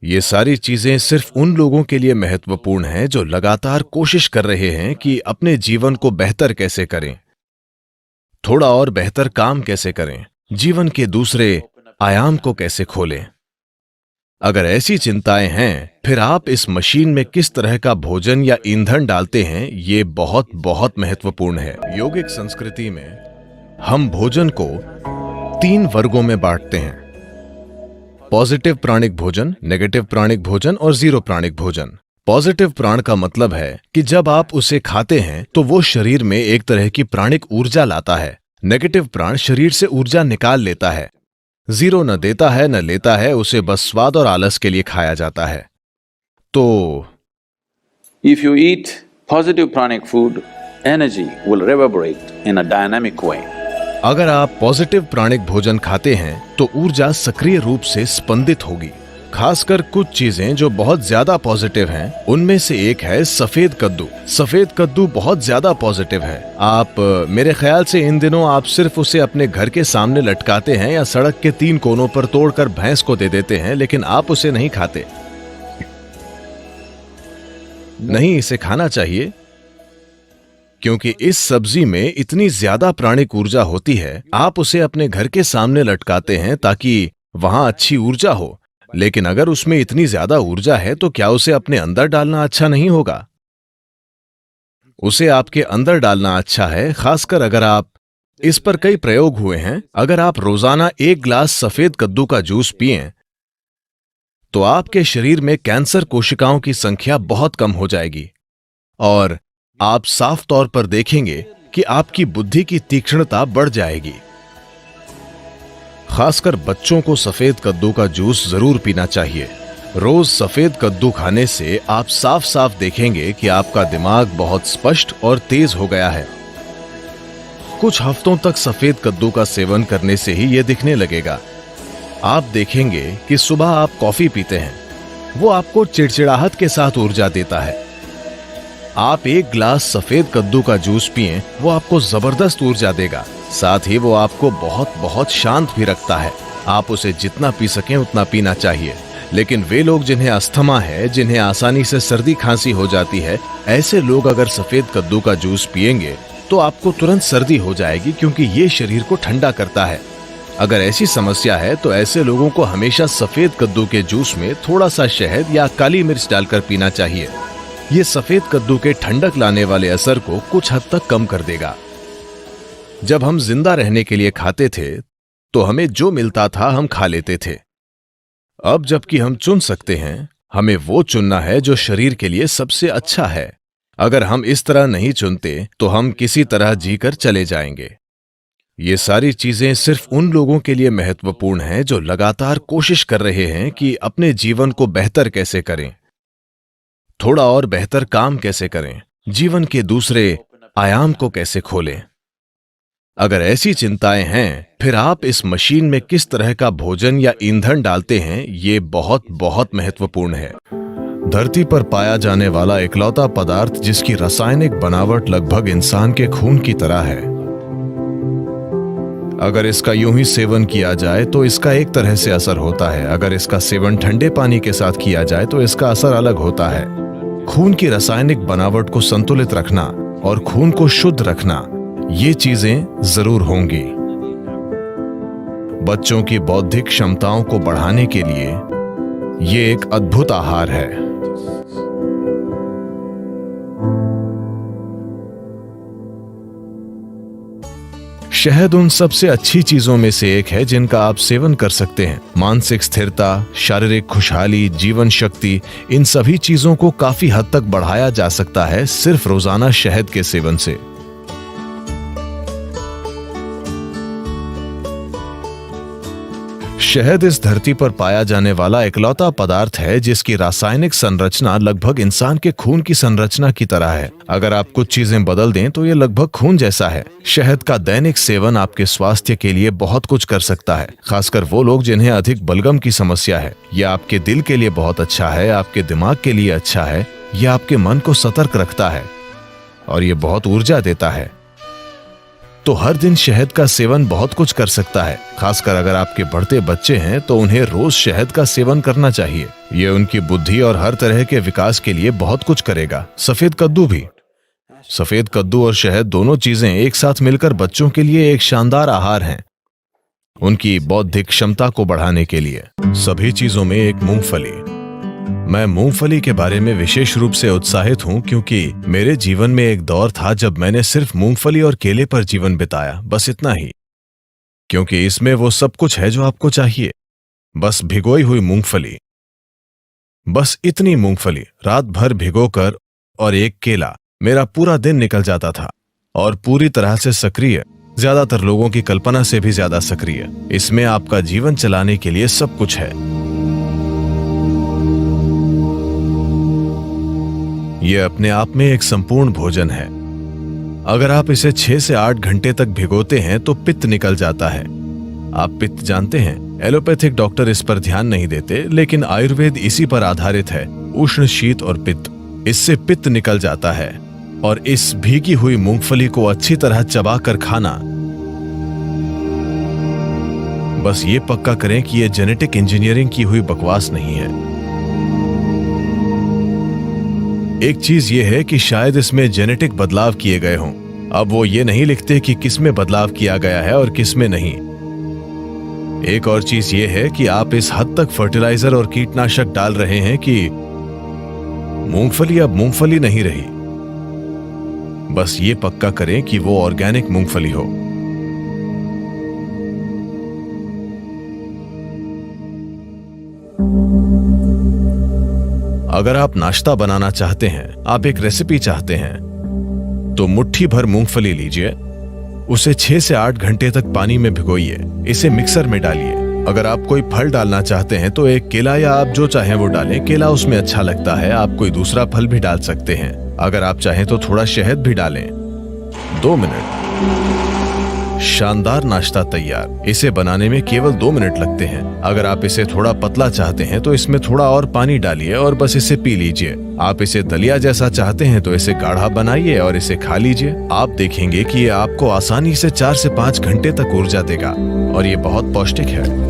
ये सारी चीजें सिर्फ उन लोगों के लिए महत्वपूर्ण हैं जो लगातार कोशिश कर रहे हैं कि अपने जीवन को बेहतर कैसे करें, थोड़ा और बेहतर काम कैसे करें, जीवन के दूसरे आयाम को कैसे खोलें। अगर ऐसी चिंताएं हैं, फिर आप इस मशीन में किस तरह का भोजन या ईंधन डालते हैं, ये बहुत बहुत महत्वपूर्ण है। योगिक संस्कृति में हम भोजन को 3 वर्गों में बांटते हैं: पॉजिटिव प्राणिक भोजन, नेगेटिव प्राणिक भोजन और जीरो प्राणिक भोजन। पॉजिटिव प्राण का मतलब है कि जब आप उसे खाते हैं तो वो शरीर में एक तरह की प्राणिक ऊर्जा लाता है। नेगेटिव प्राण शरीर से ऊर्जा निकाल लेता है। जीरो न देता है न लेता है, उसे बस स्वाद और आलस के लिए खाया जाता है। तो If you eat positive pranic food, energy will reverberate in a dynamic way. अगर आप पॉजिटिव प्राणिक भोजन खाते हैं तो ऊर्जा सक्रिय रूप से स्पंदित होगी। खासकर कुछ चीजें जो बहुत ज्यादा पॉजिटिव हैं, उनमें से एक है सफेद कद्दू। सफेद कद्दू बहुत ज्यादा पॉजिटिव है। आप मेरे ख्याल से इन दिनों आप सिर्फ उसे अपने घर के सामने लटकाते हैं या सड़क के 3 कोनों पर तोड़कर भैंस को दे देते हैं, लेकिन आप उसे नहीं खाते। नहीं, इसे खाना चाहिए क्योंकि इस सब्जी में इतनी ज्यादा प्राणिक ऊर्जा होती है। आप उसे अपने घर के सामने लटकाते हैं ताकि वहां अच्छी ऊर्जा हो, लेकिन अगर उसमें इतनी ज्यादा ऊर्जा है तो क्या उसे अपने अंदर डालना अच्छा नहीं होगा? उसे आपके अंदर डालना अच्छा है, खासकर अगर आप इस पर कई प्रयोग हुए हैं। अगर आप रोजाना 1 गिलास सफेद कद्दू का जूस पिएं तो आपके शरीर में कैंसर कोशिकाओं की संख्या बहुत कम हो जाएगी और आप साफ तौर पर देखेंगे कि आपकी बुद्धि की तीक्ष्णता बढ़ जाएगी। खासकर बच्चों को सफेद कद्दू का जूस जरूर पीना चाहिए। रोज सफेद कद्दू खाने से आप साफ साफ देखेंगे कि आपका दिमाग बहुत स्पष्ट और तेज हो गया है। कुछ हफ्तों तक सफेद कद्दू का सेवन करने से ही यह दिखने लगेगा। आप देखेंगे कि सुबह आप कॉफी पीते हैं, वो आपको चिड़चिड़ाहट के साथ ऊर्जा देता है। आप 1 गिलास सफेद कद्दू का जूस पिएं, वो आपको जबरदस्त ऊर्जा देगा। साथ ही वो आपको बहुत बहुत शांत भी रखता है। आप उसे जितना पी सकें उतना पीना चाहिए। लेकिन वे लोग जिन्हें अस्थमा है, जिन्हें आसानी से सर्दी खांसी हो जाती है, ऐसे लोग अगर सफेद कद्दू का जूस पिएंगे तो आपको तुरंत सर्दी हो जाएगी, क्योंकि ये शरीर को ठंडा करता है। अगर ऐसी समस्या है तो ऐसे लोगों को हमेशा सफेद कद्दू के जूस में थोड़ा सा शहद या काली मिर्च डालकर पीना चाहिए। ये सफेद कद्दू के ठंडक लाने वाले असर को कुछ हद तक कम कर देगा। जब हम जिंदा रहने के लिए खाते थे तो हमें जो मिलता था हम खा लेते थे। अब जबकि हम चुन सकते हैं, हमें वो चुनना है जो शरीर के लिए सबसे अच्छा है। अगर हम इस तरह नहीं चुनते तो हम किसी तरह जीकर चले जाएंगे। ये सारी चीजें सिर्फ उन लोगों के लिए महत्वपूर्ण हैं जो लगातार कोशिश कर रहे हैं कि अपने जीवन को बेहतर कैसे करें, थोड़ा और बेहतर काम कैसे करें, जीवन के दूसरे आयाम को कैसे खोलें। अगर ऐसी चिंताएं हैं, फिर आप इस मशीन में किस तरह का भोजन या ईंधन डालते हैं, ये बहुत बहुत महत्वपूर्ण है। धरती पर पाया जाने वाला इकलौता पदार्थ जिसकी रासायनिक बनावट लगभग इंसान के खून की तरह है। अगर इसका यूं ही सेवन किया जाए तो इसका एक तरह से असर होता है। अगर इसका सेवन ठंडे पानी के साथ किया जाए तो इसका असर अलग होता है। खून की रासायनिक बनावट को संतुलित रखना और खून को शुद्ध रखना, ये चीजें जरूर होंगी। बच्चों की बौद्धिक क्षमताओं को बढ़ाने के लिए ये एक अद्भुत आहार है। शहद उन सबसे अच्छी चीजों में से एक है जिनका आप सेवन कर सकते हैं। मानसिक स्थिरता, शारीरिक खुशहाली, जीवन शक्ति, इन सभी चीजों को काफी हद तक बढ़ाया जा सकता है सिर्फ रोजाना शहद के सेवन से। शहद इस धरती पर पाया जाने वाला इकलौता पदार्थ है जिसकी रासायनिक संरचना लगभग इंसान के खून की संरचना की तरह है। अगर आप कुछ चीजें बदल दें तो ये लगभग खून जैसा है। शहद का दैनिक सेवन आपके स्वास्थ्य के लिए बहुत कुछ कर सकता है, खासकर वो लोग जिन्हें अधिक बलगम की समस्या है। यह आपके दिल के लिए बहुत अच्छा है, आपके दिमाग के लिए अच्छा है, यह आपके मन को सतर्क रखता है और ये बहुत ऊर्जा देता है। तो हर दिन शहद का सेवन बहुत कुछ कर सकता है। खासकर अगर आपके बढ़ते बच्चे हैं तो उन्हें रोज शहद का सेवन करना चाहिए। ये उनकी बुद्धि और हर तरह के विकास के लिए बहुत कुछ करेगा। सफेद कद्दू भी। सफेद कद्दू और शहद दोनों चीजें एक साथ मिलकर बच्चों के लिए एक शानदार आहार हैं, उनकी बौद्धिक क्षमता को बढ़ाने के लिए। सभी चीजों में एक मूंगफली। मैं मूंगफली के बारे में विशेष रूप से उत्साहित हूं क्योंकि मेरे जीवन में एक दौर था जब मैंने सिर्फ मूंगफली और केले पर जीवन बिताया, बस इतना ही। क्योंकि इसमें वो सब कुछ है जो आपको चाहिए। बस भिगोई हुई मूंगफली, बस इतनी मूंगफली रात भर भिगोकर और एक केला, मेरा पूरा दिन निकल जाता था। और पूरी तरह से सक्रिय, ज्यादातर लोगों की कल्पना से भी ज्यादा सक्रिय। इसमें आपका जीवन चलाने के लिए सब कुछ है। यह अपने आप में एक संपूर्ण भोजन है। अगर आप इसे 6 से 8 घंटे तक भिगोते हैं तो पित्त निकल जाता है। आप पित्त जानते हैं, एलोपैथिक डॉक्टर इस पर ध्यान नहीं देते, लेकिन आयुर्वेद इसी पर आधारित है। उष्ण, शीत और पित्त, इससे पित्त निकल जाता है। और इस भीगी हुई मूंगफली को अच्छी तरह चबाकर खाना। बस ये पक्का करें कि ये जेनेटिक इंजीनियरिंग की हुई बकवास नहीं है। एक चीज ये है कि शायद इसमें जेनेटिक बदलाव किए गए हों। अब वो ये नहीं लिखते कि किस में बदलाव किया गया है और किस में नहीं। एक और चीज ये है कि आप इस हद तक फर्टिलाइजर और कीटनाशक डाल रहे हैं कि मूंगफली अब मूंगफली नहीं रही। बस ये पक्का करें कि वो ऑर्गेनिक मूंगफली हो। अगर आप नाश्ता बनाना चाहते हैं, आप एक रेसिपी चाहते हैं, तो मुट्ठी भर मूंगफली लीजिए, उसे 6 से 8 घंटे तक पानी में भिगोइए, इसे मिक्सर में डालिए। अगर आप कोई फल डालना चाहते हैं तो एक केला या आप जो चाहें वो डालें। केला उसमें अच्छा लगता है। आप कोई दूसरा फल भी डाल सकते हैं। अगर आप चाहें तो थोड़ा शहद भी डालें। 2 मिनट, शानदार नाश्ता तैयार। इसे बनाने में केवल 2 मिनट लगते हैं। अगर आप इसे थोड़ा पतला चाहते हैं तो इसमें थोड़ा और पानी डालिए और बस इसे पी लीजिए। आप इसे दलिया जैसा चाहते हैं तो इसे गाढ़ा बनाइए और इसे खा लीजिए। आप देखेंगे कि ये आपको आसानी से 4 से 5 घंटे तक ऊर्जा देगा और ये बहुत पौष्टिक है।